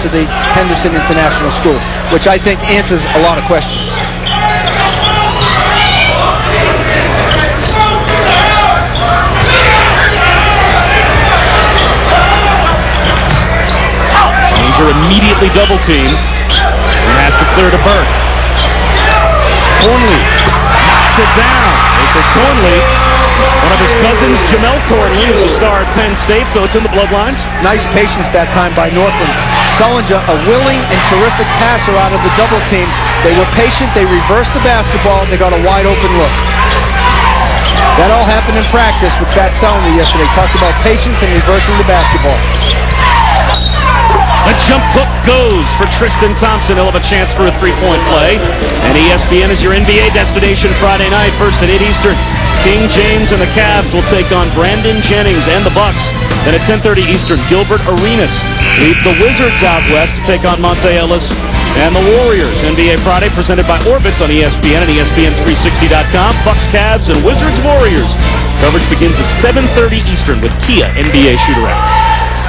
to the Henderson International School, which I think answers a lot of questions. Solinger immediately double-teamed and has to clear to Burke. Cornley knocks it down. For Cornley, one of his cousins, Jamel Cornley, is a star at Penn State, so it's in the bloodlines. Nice patience that time by Northland. Solinger, a willing and terrific passer out of the double team. They were patient, they reversed the basketball, they got a wide open look. That all happened in practice with Zach Solinger yesterday. Talked about patience and reversing the basketball. A jump hook goes for Tristan Thompson. He'll have a chance for a three-point play. And ESPN is your NBA destination Friday night, first at 8 Eastern. King James and the Cavs will take on Brandon Jennings and the Bucks. Then at 10:30 Eastern, Gilbert Arenas leads the Wizards out west to take on Monte Ellis and the Warriors. NBA Friday presented by Orbitz on ESPN and ESPN360.com. Bucks, Cavs, and Wizards Warriors. Coverage begins at 7:30 Eastern with Kia NBA Shoot-Around.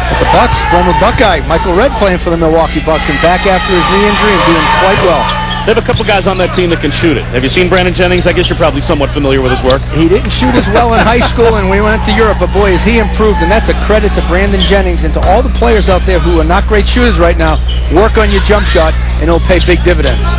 But the Bucks, former Buckeye, Michael Redd playing for the Milwaukee Bucks and back after his knee injury and doing quite well. They have a couple guys on that team that can shoot it. Have you seen Brandon Jennings? I guess you're probably somewhat familiar with his work. He didn't shoot as well in high school and we went to Europe, but boy, has he improved, and that's a credit to Brandon Jennings and to all the players out there who are not great shooters right now. Work on your jump shot and it'll pay big dividends.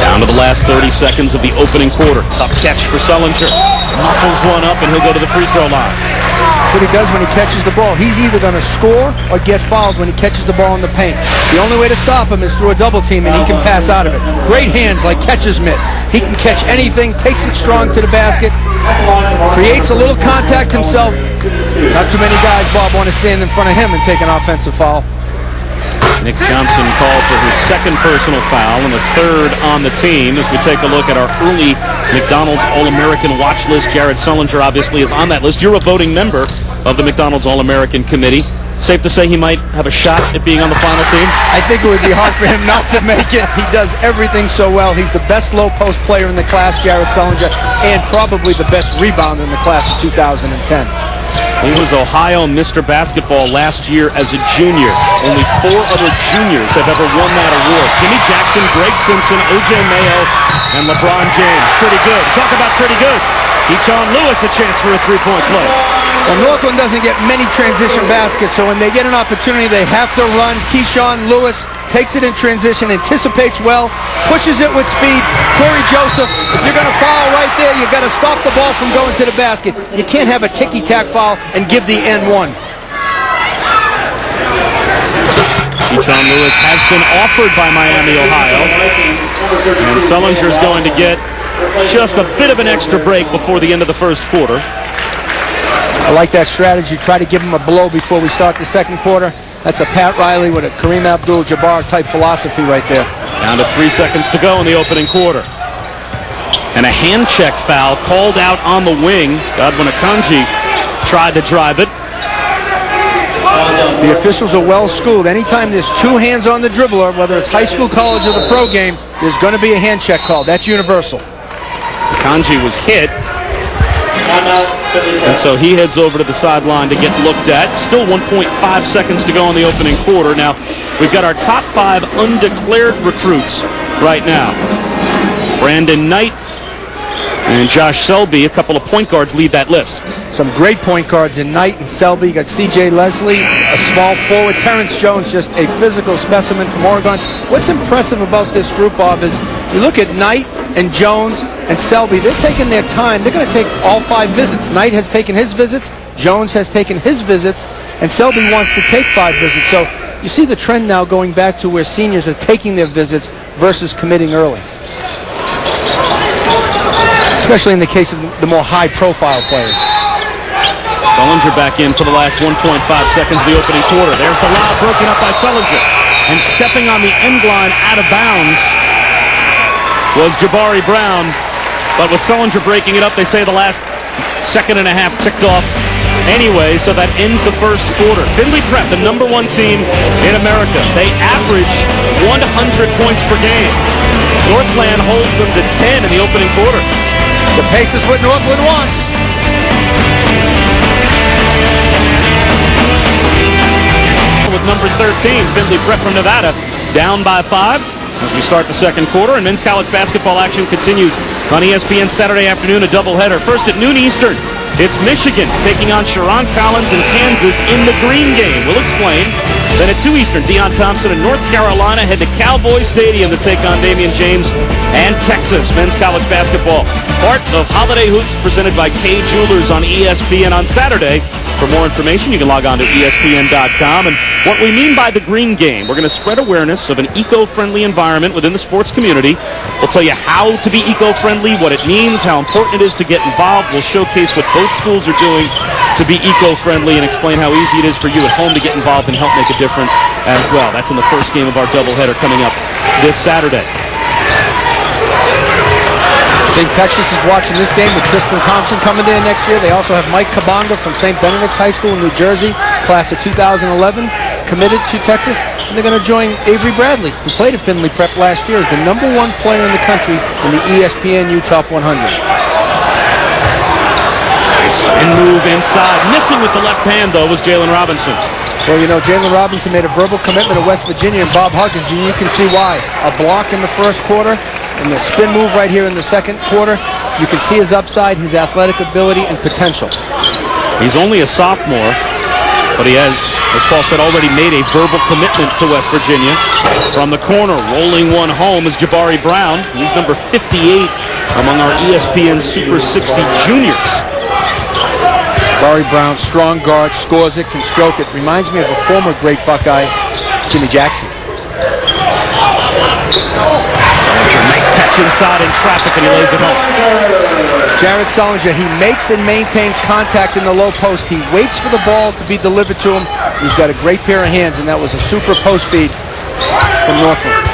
Down to the last 30 seconds of the opening quarter. Tough catch for Solinger. Muscles one up and he'll go to the free throw line. That's what he does when he catches the ball. He's either going to score or get fouled when he catches the ball in the paint. The only way to stop him is through a double team, and he can pass out of it. Great hands like catcher's mitt. He can catch anything, takes it strong to the basket, creates a little contact himself. Not too many guys, Bob, want to stand in front of him and take an offensive foul. Nick Johnson called for his second personal foul and the third on the team as we take a look at our early McDonald's All-American watch list. Jared Solinger obviously is on that list. You're a voting member of the McDonald's All-American Committee. Safe to say he might have a shot at being on the final team? I think it would be hard for him not to make it. He does everything so well. He's the best low-post player in the class, Jared Solinger, and probably the best rebounder in the class of 2010. He was Ohio Mr. Basketball last year as a junior. Only 4 other juniors have ever won that award. Jimmy Jackson, Greg Simpson, O.J. Mayo, and LeBron James. Pretty good. Talk about pretty good. Keyshawn Lewis a chance for a three-point play. Well, Northland doesn't get many transition baskets, so when they get an opportunity, they have to run. Keyshawn Lewis takes it in transition, anticipates well, pushes it with speed. Corey Joseph, if you're going to foul right there, you've got to stop the ball from going to the basket. You can't have a ticky-tack foul and give the N1. Keyshawn Lewis has been offered by Miami, Ohio, and Solinger's going to get just a bit of an extra break before the end of the first quarter. I like that strategy. Try to give him a blow before we start the second quarter. That's a Pat Riley with a Kareem Abdul-Jabbar type philosophy right there. Down to 3 seconds to go in the opening quarter. And a hand check foul called out on the wing. Godwin Akanji tried to drive it. The officials are well schooled. Anytime there's 2 hands on the dribbler, whether it's high school, college, or the pro game, there's going to be a hand check called. That's universal. Akanji was hit. And so he heads over to the sideline to get looked at. Still 1.5 seconds to go in the opening quarter. Now, we've got our top 5 undeclared recruits right now. Brandon Knight and Josh Selby, a couple of point guards, lead that list. Some great point guards in Knight and Selby. You got C.J. Leslie, a small forward. Terrence Jones, just a physical specimen from Oregon. What's impressive about this group, Bob, is you look at Knight and Jones and Selby. They're taking their time. They're going to take all 5 visits. Knight has taken his visits. Jones has taken his visits. And Selby wants to take 5 visits. So you see the trend now going back to where seniors are taking their visits versus committing early. Especially in the case of the more high-profile players. Solinger back in for the last 1.5 seconds of the opening quarter. There's the lob broken up by Solinger. And stepping on the end line out of bounds was Jabari Brown. But with Solinger breaking it up, they say the last second and a half ticked off anyway, so that ends the first quarter. Findlay Prep, the #1 team in America. They average 100 points per game. Northland holds them to 10 in the opening quarter. The pace is what Northland wants. 13. Findlay Prep from Nevada down by 5 as we start the second quarter. And men's college basketball action continues on ESPN Saturday afternoon, a doubleheader. First at noon Eastern, it's Michigan taking on Sharon Collins and Kansas in the green game. We'll explain. Then at 2 Eastern, Deion Thompson and North Carolina head to Cowboy Stadium to take on Damian James and Texas. Men's college basketball, part of Holiday Hoops presented by Kay Jewelers on ESPN on Saturday. For more information, you can log on to ESPN.com. And what we mean by the green game, we're going to spread awareness of an eco-friendly environment within the sports community. We'll tell you how to be eco-friendly, what it means, how important it is to get involved. We'll showcase what both schools are doing to be eco-friendly and explain how easy it is for you at home to get involved and help make a difference as well. That's in the first game of our doubleheader coming up this Saturday. I think Texas is watching this game with Tristan Thompson coming in next year. They also have Mike Kabonga from St. Benedict's High School in New Jersey, class of 2011, committed to Texas. And they're going to join Avery Bradley, who played at Findlay Prep last year as the #1 player in the country in the ESPN U Top 100. And move inside. Missing with the left hand, though, was Jalen Robinson. Well, you know, Jalen Robinson made a verbal commitment to West Virginia and Bob Huggins, and you can see why. A block in the first quarter, and the spin move right here in the second quarter. You can see his upside, his athletic ability, and potential. He's only a sophomore, but he has, as Paul said, already made a verbal commitment to West Virginia. From the corner, rolling one home is Jabari Brown. He's number 58 among our ESPN Super 60 juniors. Jabari Brown, strong guard, scores it, can stroke it. Reminds me of a former great Buckeye, Jimmy Jackson. Nice catch inside in traffic, and he lays it home. Jared Sullinger, he makes and maintains contact in the low post. He waits for the ball to be delivered to him. He's got a great pair of hands, and that was a super post feed from Northland.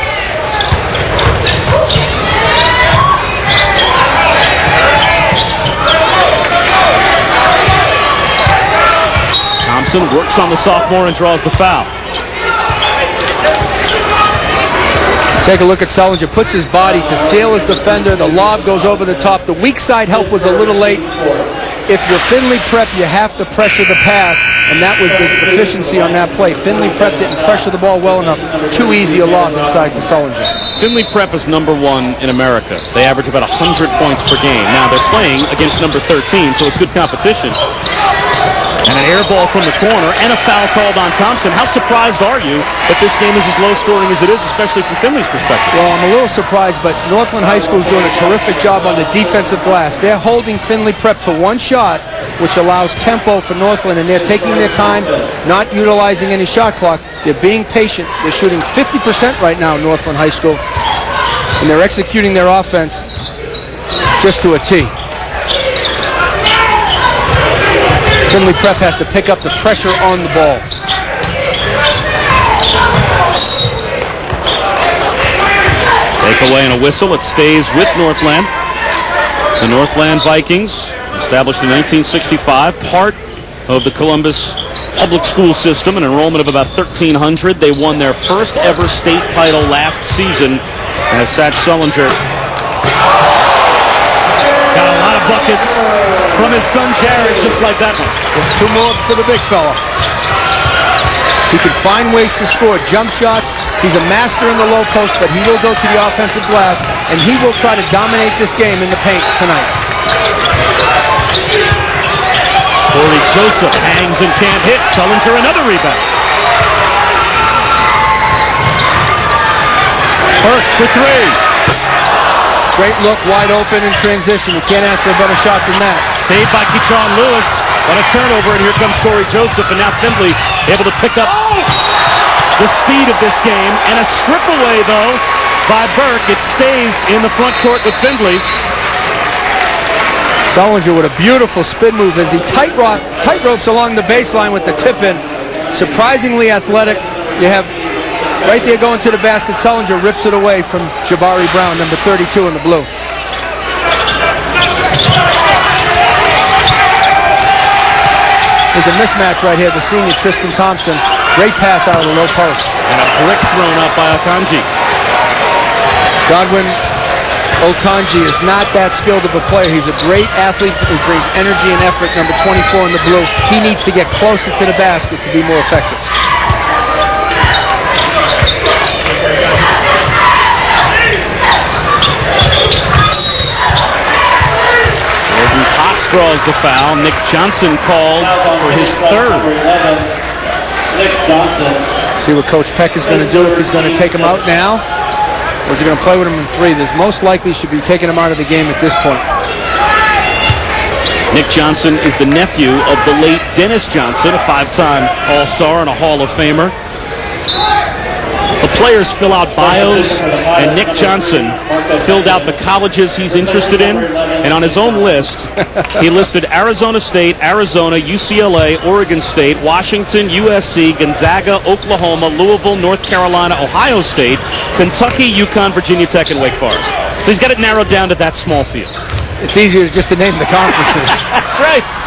Thompson works on the sophomore and draws the foul. Take a look at Sullinger, puts his body to seal his defender. The lob goes over the top. The weak side help was a little late. If you're Findlay Prep, you have to pressure the pass, and that was the deficiency on that play. Findlay Prep didn't pressure the ball well enough. Too easy a lob inside to Sullinger. Findlay Prep is #1 in America. They average about 100 points per game. Now they're playing against number 13, so it's good competition. And an air ball from the corner and a foul called on Thompson. How surprised are you that this game is as low scoring as it is, especially from Findlay's perspective? Well, I'm a little surprised, but Northland High School is doing a terrific job on the defensive glass. They're holding Findlay Prep to one shot, which allows tempo for Northland, and they're taking their time, not utilizing any shot clock. They're being patient. They're shooting 50% right now, Northland High School, and they're executing their offense just to a T. Findlay Prep has to pick up the pressure on the ball. Takeaway and a whistle. It stays with Northland. The Northland Vikings, established in 1965, part of the Columbus public school system, an enrollment of about 1,300. They won their first ever state title last season as Satch Sullinger got a lot of buckets from his son Jared, just like that one. There's 2 more for the big fella. He can find ways to score jump shots. He's a master in the low post, but he will go to the offensive glass, and he will try to dominate this game in the paint tonight. Corey Joseph hangs and can't hit. Sullinger another rebound. Burke for 3. Great look, wide open in transition. You can't ask for a better shot than that. Saved by Keyshawn Lewis, but a turnover, and here comes Corey Joseph, and now Findlay able to pick up the speed of this game, and a strip away, though, by Burke. It stays in the front court with Findlay. Sullinger with a beautiful spin move as he tight ropes along the baseline with the tip-in. Surprisingly athletic. You have right there going to the basket. Sullinger rips it away from Jabari Brown, number 32 in the blue. There's a mismatch right here. The senior Tristan Thompson. Great pass out of the low post. And a brick thrown up by Okanji. Godwin Okanji is not that skilled of a player. He's a great athlete who brings energy and effort, number 24 in the blue. He needs to get closer to the basket to be more effective. draws the foul. Nick Johnson called for his third. Nick Johnson. See what Coach Peck is going to do, if he's going to take him out now, or is he going to play with him in 3? There's most likely should be taking him out of the game at this point. Nick Johnson is the nephew of the late Dennis Johnson, a 5-time All-Star and a Hall of Famer. The players fill out bios, and Nick Johnson filled out the colleges he's interested in, and on his own list, he listed Arizona State, Arizona, UCLA, Oregon State, Washington, USC, Gonzaga, Oklahoma, Louisville, North Carolina, Ohio State, Kentucky, UConn, Virginia Tech, and Wake Forest. So he's got it narrowed down to that small field. It's easier just to name the conferences. That's right.